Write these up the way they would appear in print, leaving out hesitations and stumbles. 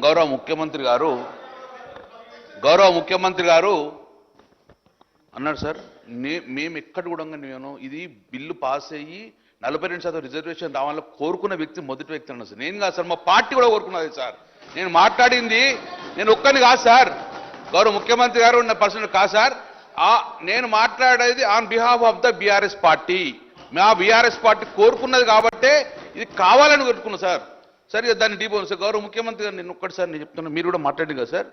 గౌరవ ముఖ్యమంత్రి గారు అన్నాడు సార్, మేము ఎక్కడ కూడా నేను ఇది బిల్లు పాస్ అయ్యి 42% రిజర్వేషన్ రావాలని కోరుకున్న వ్యక్తి మొదటి వ్యక్తి అన్నాడు సార్. నేను కాదు సార్, మా పార్టీ కూడా కోరుకున్నది సార్. నేను మాట్లాడింది నేను ఒక్కని కాదు సార్, గౌరవ ముఖ్యమంత్రి గారు ఉన్న పర్సన్ కాదు సార్. నేను మాట్లాడేది on behalf of the BRS party. మా బీఆర్ఎస్ పార్టీ కోరుకున్నది కాబట్టే ఇది కావాలని కోరుకున్నా సార్. సరే దాన్ని డీపోను సార్. గౌరవ ముఖ్యమంత్రి గారు నేను ఒక్కటిసారి నేను చెప్తున్నా, మీరు కూడా మాట్లాడింది కదా సార్.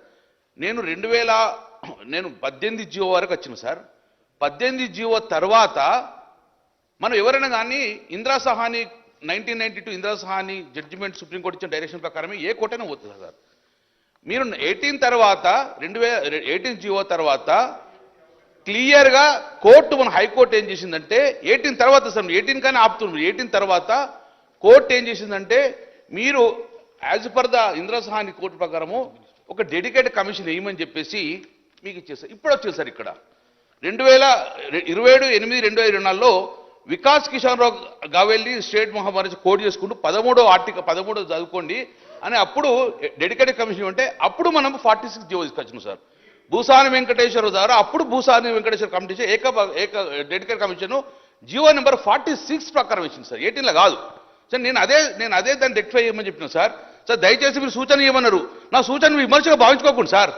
నేను 18 జీవో వరకు వచ్చిన సార్. 18 జీవో తర్వాత మనం ఎవరైనా కానీ ఇందిరా సహాని 1992 ఇందిరా సహాని జడ్జిమెంట్ సుప్రీంకోర్టు ఇచ్చిన డైరెక్షన్ ప్రకారమే ఏ కోర్టైనా పోతుంది సార్. మీరు 18 తర్వాత 2018 జీవో తర్వాత క్లియర్గా కోర్టు మన హైకోర్టు ఏం చేసిందంటే 18 తర్వాత సార్ 18 కానీ ఆపుతున్నారు. 18 తర్వాత కోర్టు ఏం చేసిందంటే మీరు as per the Indira Sawhney court ప్రకారము ఒక డెడికేటెడ్ కమిషన్ వేయమని చెప్పేసి మీకు ఇచ్చేసారు. ఇప్పుడు వచ్చేది సార్ ఇక్కడ 2027/8/2024లో వికాస్ కిషన్ రావు గావెల్లి స్టేట్ మహామారి కోడ్ చేసుకుంటూ 13వ ఆర్టికల్ 13 చదువుకోండి అని అప్పుడు డెడికేటెడ్ కమిషన్ ఉంటే అప్పుడు మనం 46 జీవో తీసుకొచ్చినాం సార్. భూసాని వెంకటేశ్వర ద్వారా అప్పుడు భూసాని వెంకటేశ్వర కమిషన్ ఏక డెడికేటెడ్ కమిషన్ జీవో నెంబర్ 46 ప్రకారం ఇచ్చింది సార్, 18లో కాదు సార్. నేను అదే దాన్ని రెక్టిఫై చేయమని చెప్పిన సార్. సార్ దయచేసి మీరు సూచన ఇవ్వమన్నారు. నా సూచన విమర్శగా భావించుకోకండి సార్.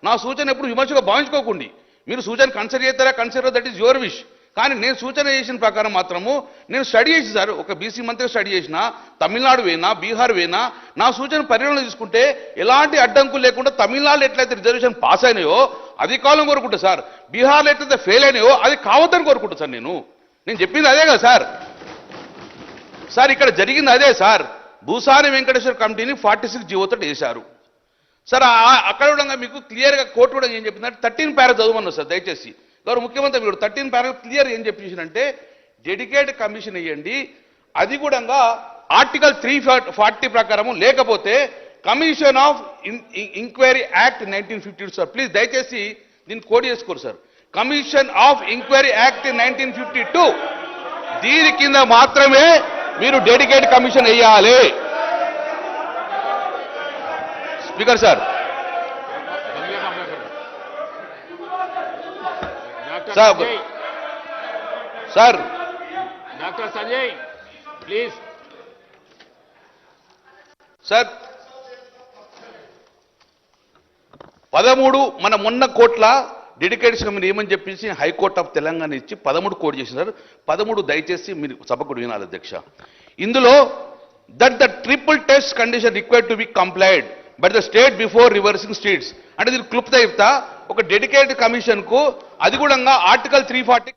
నా సూచన ఎప్పుడు విమర్శగా భావించుకోకండి. మీరు సూచన కన్సిడర్ చేస్తారా consider, that is your wish. కానీ నేను సూచన చేసిన ప్రకారం మాత్రము నేను స్టడీ చేసి సార్, ఒక బీసీ మంత్రి స్టడీ చేసిన, తమిళనాడు వేనా బీహార్ వేనా నా సూచన పరిగణన తీసుకుంటే ఎలాంటి అడ్డంకులు లేకుండా తమిళనాడులో ఎట్లయితే రిజర్వేషన్ పాస్ అయినాయో అది కావాలని కోరుకుంటా సార్. బీహార్లో ఎట్లయితే ఫెయిల్ అయినాయో అది కావద్దని కోరుకుంటా సార్. నేను చెప్పింది అదే కదా సార్. సార్ ఇక్కడ జరిగింది అదే సార్. భూసాని వెంకటేశ్వర కమిటీని 46 జీవోతో వేశారు సార్. అక్కడ కూడా మీకు క్లియర్గా కోర్టు కూడా ఏం చెప్పిందంటే 13 పారా చదవమన్నారు సార్. దయచేసి గౌరవ ముఖ్యమంత్రి మీరు 13 పారా క్లియర్ ఏం చెప్పేసిందంటే డెడికేటెడ్ కమిషన్ వేయండి, అది కూడా ఆర్టికల్ 340 ప్రకారము, లేకపోతే commission of enquiry act 1952 sir. Please దయచేసి దీన్ని కోడ్ చేసుకోరు sir. Commission of enquiry act 1952 దీని కింద మాత్రమే మీరు డెడికేట్ కమిషన్ వేయాలి. Speaker sir, sir doctor Sanjay please sir. 13 మన మొన్న కోట్ల డెడికేటెడ్ కమిటీ ఏమని చెప్పేసి హైకోర్ట్ ఆఫ్ తెలంగాణ ఇచ్చి 13 కోడ్ చేసినారు. 13 దయచేసి మీరు సభకు వినాలి అధ్యక్ష. ఇందులో that the triple test condition required to be complied but the state before reversing states అంటే దీనికి క్లుప్త చెప్తా. ఒక డెడికేటెడ్ కమిషన్ కు అది కూడా ఆర్టికల్ 340